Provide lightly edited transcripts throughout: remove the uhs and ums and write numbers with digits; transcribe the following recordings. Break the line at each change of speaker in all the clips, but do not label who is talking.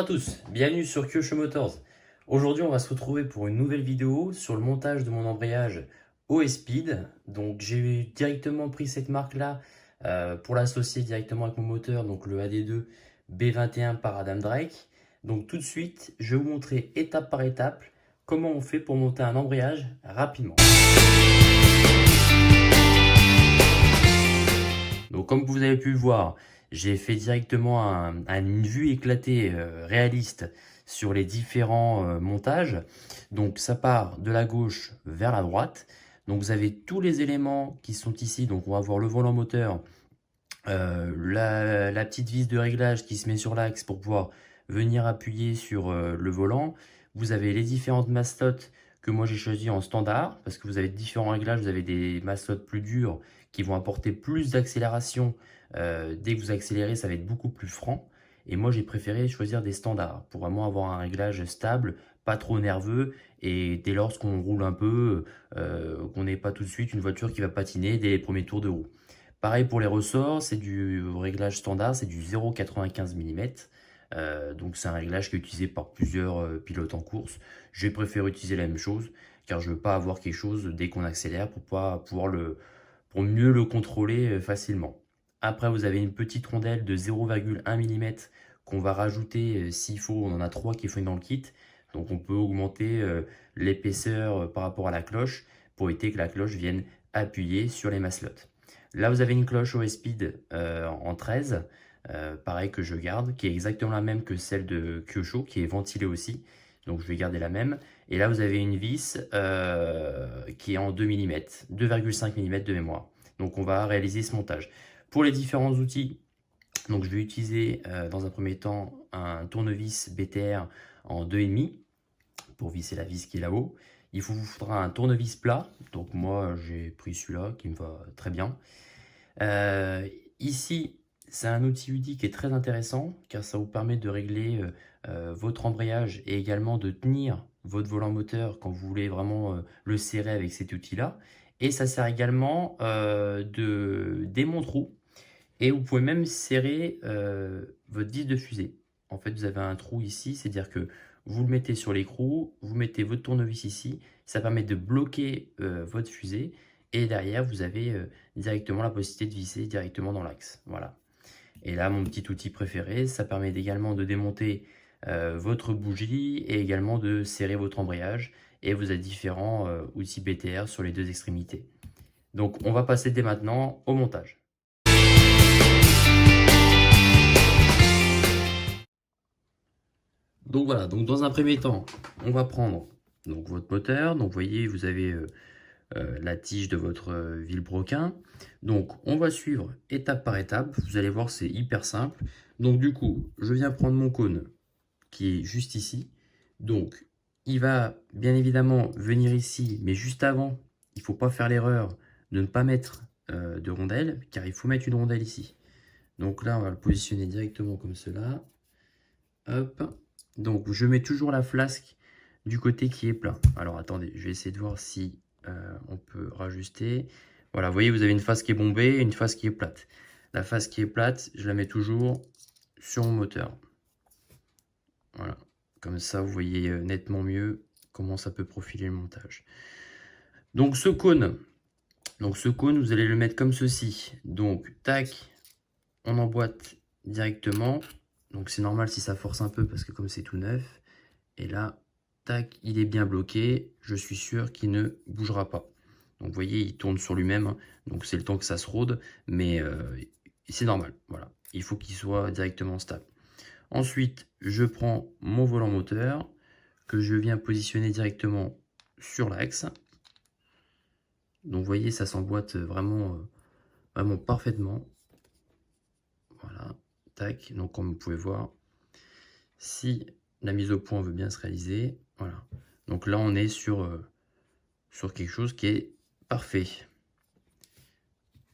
à tous, bienvenue sur Kyosho Motors. Aujourd'hui on va se retrouver pour une nouvelle vidéo sur le montage de mon embrayage OS-Speed. Donc j'ai directement pris cette marque là pour l'associer directement avec mon moteur, donc le AD2 B21 par Adam Drake. Donc tout de suite je vais vous montrer étape par étape comment on fait pour monter un embrayage rapidement. Donc comme vous avez pu le voir, j'ai fait directement une vue éclatée réaliste sur les différents montages. Donc ça part de la gauche vers la droite. Donc vous avez tous les éléments qui sont ici. Donc on va voir le volant moteur, la petite vis de réglage qui se met sur l'axe pour pouvoir venir appuyer sur le volant. Vous avez les différentes masselottes que moi j'ai choisi en standard parce que vous avez différents réglages. Vous avez des masselottes plus dures qui vont apporter plus d'accélération. Dès que vous accélérez, ça va être beaucoup plus franc. Et moi j'ai préféré choisir des standards pour vraiment avoir un réglage stable, pas trop nerveux. Et dès lors qu'on roule un peu, qu'on n'ait pas tout de suite une voiture qui va patiner dès les premiers tours de roue. Pareil pour les ressorts, c'est du réglage standard, c'est du 0,95 mm. Donc c'est un réglage qui est utilisé par plusieurs pilotes en course. J'ai préféré utiliser la même chose car je veux pas avoir quelque chose dès qu'on accélère pour mieux le contrôler facilement. Après vous avez une petite rondelle de 0,1 mm qu'on va rajouter s'il faut. On en a 3 qui font dans le kit. Donc on peut augmenter l'épaisseur par rapport à la cloche pour éviter que la cloche vienne appuyer sur les masselottes. Là, vous avez une cloche OS-Speed en 13, pareil que je garde, qui est exactement la même que celle de Kyosho, qui est ventilée aussi. Donc, je vais garder la même. Et là, vous avez une vis qui est en 2 mm, 2,5 mm de mémoire. Donc, on va réaliser ce montage. Pour les différents outils, donc je vais utiliser dans un premier temps un tournevis BTR en 2,5 pour visser la vis qui est là-haut. Il vous faudra un tournevis plat. Donc moi, j'ai pris celui-là qui me va très bien. Ici, c'est un outil UDI qui est très intéressant car ça vous permet de régler votre embrayage et également de tenir votre volant moteur quand vous voulez vraiment le serrer avec cet outil-là. Et ça sert également de démonte-roue. Et vous pouvez même serrer votre disque de fusée. En fait, vous avez un trou ici, c'est-à-dire que vous le mettez sur l'écrou, vous mettez votre tournevis ici, ça permet de bloquer votre fusée et derrière vous avez directement la possibilité de visser directement dans l'axe. Voilà. Et là, mon petit outil préféré, ça permet également de démonter votre bougie et également de serrer votre embrayage. Et vous avez différents outils BTR sur les deux extrémités. Donc, on va passer dès maintenant au montage. Donc voilà, donc dans un premier temps, on va prendre donc votre moteur. Donc vous voyez, vous avez la tige de votre vilebrequin. Donc on va suivre étape par étape. Vous allez voir, c'est hyper simple. Donc du coup, je viens prendre mon cône qui est juste ici. Donc il va bien évidemment venir ici, mais juste avant, il ne faut pas faire l'erreur de ne pas mettre de rondelle, car il faut mettre une rondelle ici. Donc là, on va le positionner directement comme cela. Hop. Donc je mets toujours la flasque du côté qui est plat. Alors attendez, je vais essayer de voir si on peut rajuster. Voilà, vous voyez, vous avez une face qui est bombée et une face qui est plate. La face qui est plate, je la mets toujours sur mon moteur. Voilà, comme ça vous voyez nettement mieux comment ça peut profiler le montage. Donc ce cône, vous allez le mettre comme ceci. Donc tac, on emboîte directement. Donc c'est normal si ça force un peu parce que comme c'est tout neuf. Et là, tac, il est bien bloqué. Je suis sûr qu'il ne bougera pas. Donc vous voyez, il tourne sur lui-même. Hein. Donc c'est le temps que ça se rôde. Mais c'est normal. Voilà. Il faut qu'il soit directement stable. Ensuite, je prends mon volant moteur que je viens positionner directement sur l'axe. Donc vous voyez, ça s'emboîte vraiment, vraiment parfaitement. Voilà. Tac. Donc comme vous pouvez voir, si la mise au point veut bien se réaliser, voilà. Donc là, on est sur quelque chose qui est parfait.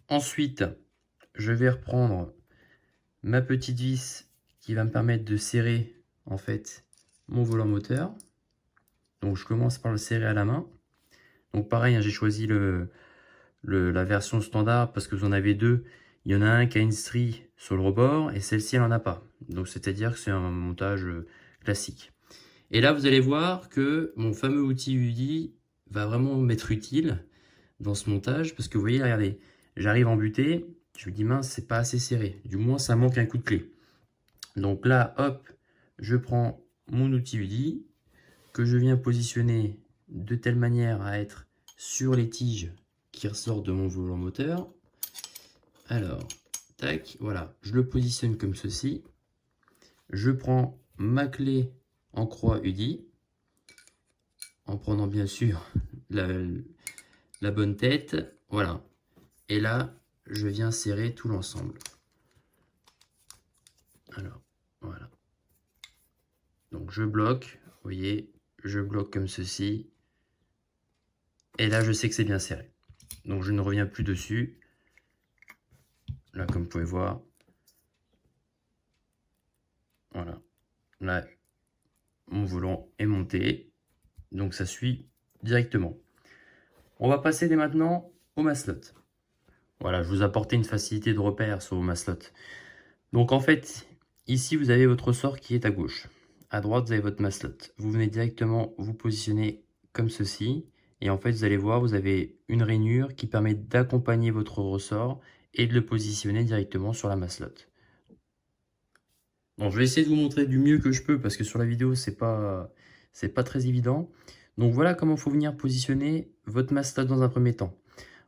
Ensuite, je vais reprendre ma petite vis qui va me permettre de serrer en fait mon volant moteur. Donc je commence par le serrer à la main. Donc pareil, hein, j'ai choisi la version standard parce que vous en avez deux. Il y en a un qui a une strie sur le rebord et celle-ci, elle n'en a pas. Donc, c'est-à-dire que c'est un montage classique. Et là, vous allez voir que mon fameux outil UDI va vraiment m'être utile dans ce montage parce que vous voyez, regardez, j'arrive en butée, je me dis mince, c'est pas assez serré. Du moins, ça manque un coup de clé. Donc là, hop, je prends mon outil UDI que je viens positionner de telle manière à être sur les tiges qui ressortent de mon volant moteur. Alors, tac, voilà, je le positionne comme ceci. Je prends ma clé en croix UDI, en prenant bien sûr la bonne tête, voilà. Et là, je viens serrer tout l'ensemble. Alors, voilà. Donc je bloque, vous voyez, je bloque comme ceci. Et là, je sais que c'est bien serré. Donc je ne reviens plus dessus. Là, comme vous pouvez voir. Voilà. Là, mon volant est monté. Donc ça suit directement. On va passer dès maintenant au maslot. Voilà, je vous ai apporté une facilité de repère sur vos maslot. Donc en fait, ici vous avez votre ressort qui est à gauche. À droite, vous avez votre maslot. Vous venez directement vous positionner comme ceci. Et en fait, vous allez voir, vous avez une rainure qui permet d'accompagner votre ressort et de le positionner directement sur la maslot. Bon, je vais essayer de vous montrer du mieux que je peux parce que sur la vidéo, c'est pas très évident. Donc voilà comment il faut venir positionner votre maslot dans un premier temps.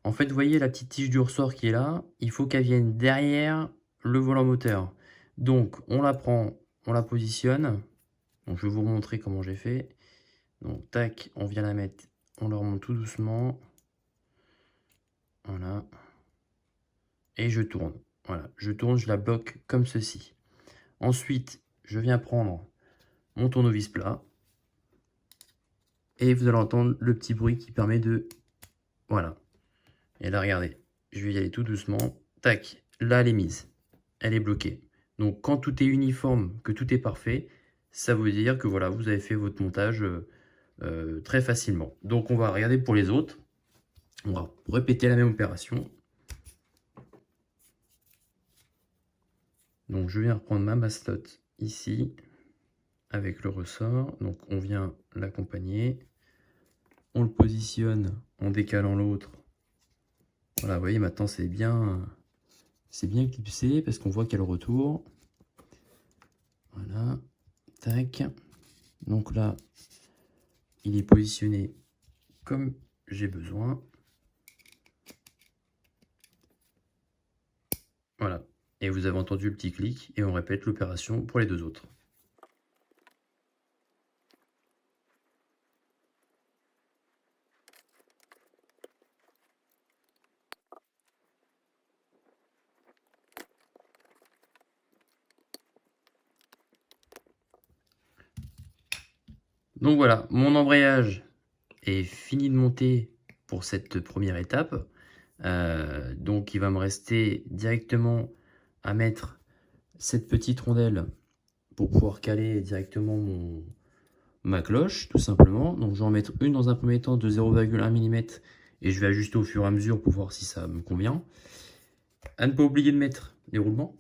En fait, vous voyez la petite tige du ressort qui est là, il faut qu'elle vienne derrière le volant moteur. Donc, on la prend, on la positionne. Donc, je vais vous montrer comment j'ai fait. Donc, tac, on vient la mettre, on la remonte tout doucement. Voilà. Et je tourne. Voilà, je tourne, je la bloque comme ceci. Ensuite, je viens prendre mon tournevis plat. Et vous allez entendre le petit bruit qui permet de... Voilà. Et là, regardez, je vais y aller tout doucement. Tac, là, elle est mise. Elle est bloquée. Donc, quand tout est uniforme, que tout est parfait, ça veut dire que voilà, vous avez fait votre montage très facilement. Donc, on va regarder pour les autres. On va répéter la même opération. Donc, je viens reprendre ma maslot ici avec le ressort. Donc, on vient l'accompagner. On le positionne en décalant l'autre. Voilà, vous voyez, maintenant, c'est bien clipsé parce qu'on voit qu'il y a le retour. Voilà, tac. Donc là, il est positionné comme j'ai besoin. Voilà. Et vous avez entendu le petit clic et on répète l'opération pour les deux autres. Donc voilà, mon embrayage est fini de monter pour cette première étape. Donc il va me rester directement à mettre cette petite rondelle pour pouvoir caler directement ma cloche, tout simplement. Donc je vais en mettre une dans un premier temps de 0,1 mm et je vais ajuster au fur et à mesure pour voir si ça me convient. À ne pas oublier de mettre des roulements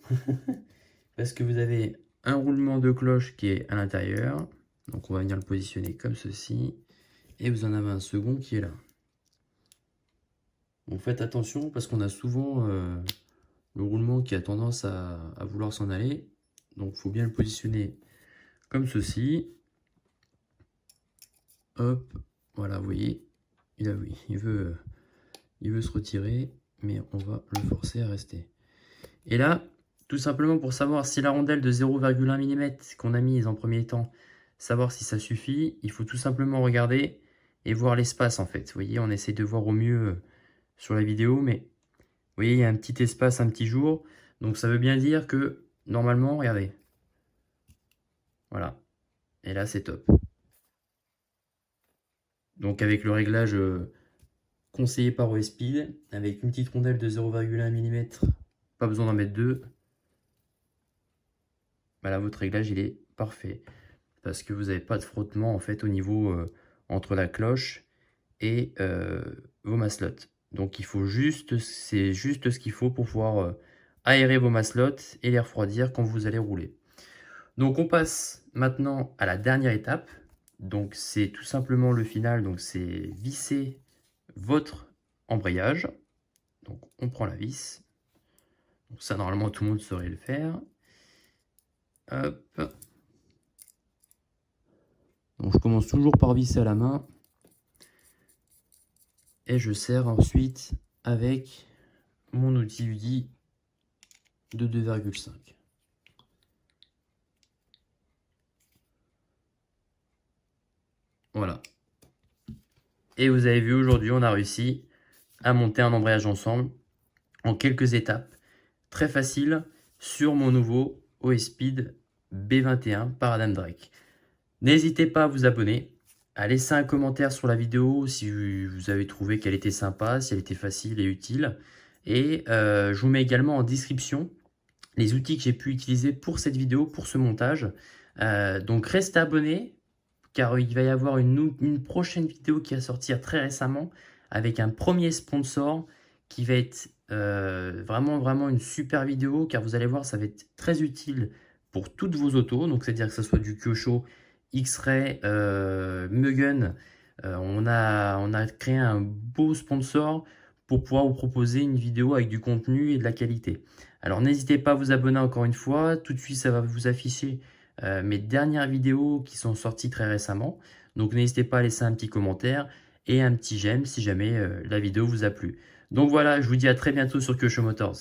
parce que vous avez un roulement de cloche qui est à l'intérieur. Donc on va venir le positionner comme ceci. Et vous en avez un second qui est là. Donc faites attention parce qu'on a souvent le roulement qui a tendance à vouloir s'en aller. Donc il faut bien le positionner comme ceci. Hop, voilà, vous voyez, il veut se retirer, mais on va le forcer à rester. Et là, tout simplement pour savoir si la rondelle de 0,1 mm qu'on a mise en premier temps, savoir si ça suffit, il faut tout simplement regarder et voir l'espace en fait. Vous voyez, on essaie de voir au mieux sur la vidéo, mais vous voyez, il y a un petit espace, un petit jour. Donc ça veut bien dire que normalement, regardez, voilà. Et là, c'est top. Donc avec le réglage conseillé par OSpeed, avec une petite rondelle de 0,1 mm, pas besoin d'en mettre deux. Voilà, votre réglage, il est parfait. Parce que vous n'avez pas de frottement en fait au niveau entre la cloche et vos maslots. Donc il faut juste, c'est juste ce qu'il faut pour pouvoir aérer vos maslottes et les refroidir quand vous allez rouler. Donc on passe maintenant à la dernière étape. Donc c'est tout simplement le final, donc c'est visser votre embrayage. Donc on prend la vis. Donc ça normalement tout le monde saurait le faire. Hop. Donc je commence toujours par visser à la main. Et je serre ensuite avec mon outil UDI de 2,5. Voilà. Et vous avez vu, aujourd'hui, on a réussi à monter un embrayage ensemble en quelques étapes. Très facile sur mon nouveau OESpeed B21 par Adam Drake. N'hésitez pas à vous abonner, à laisser un commentaire sur la vidéo si vous avez trouvé qu'elle était sympa, si elle était facile et utile. Et je vous mets également en description les outils que j'ai pu utiliser pour cette vidéo, pour ce montage. Donc restez abonnés, car il va y avoir une prochaine vidéo qui va sortir très récemment avec un premier sponsor qui va être vraiment une super vidéo, car vous allez voir, ça va être très utile pour toutes vos autos, donc c'est-à-dire que ce soit du Kyosho, X-Ray, Mugen. On a créé un beau sponsor pour pouvoir vous proposer une vidéo avec du contenu et de la qualité. Alors n'hésitez pas à vous abonner encore une fois, tout de suite ça va vous afficher mes dernières vidéos qui sont sorties très récemment. Donc n'hésitez pas à laisser un petit commentaire et un petit j'aime si jamais la vidéo vous a plu. Donc voilà, je vous dis à très bientôt sur Kyosho Motors.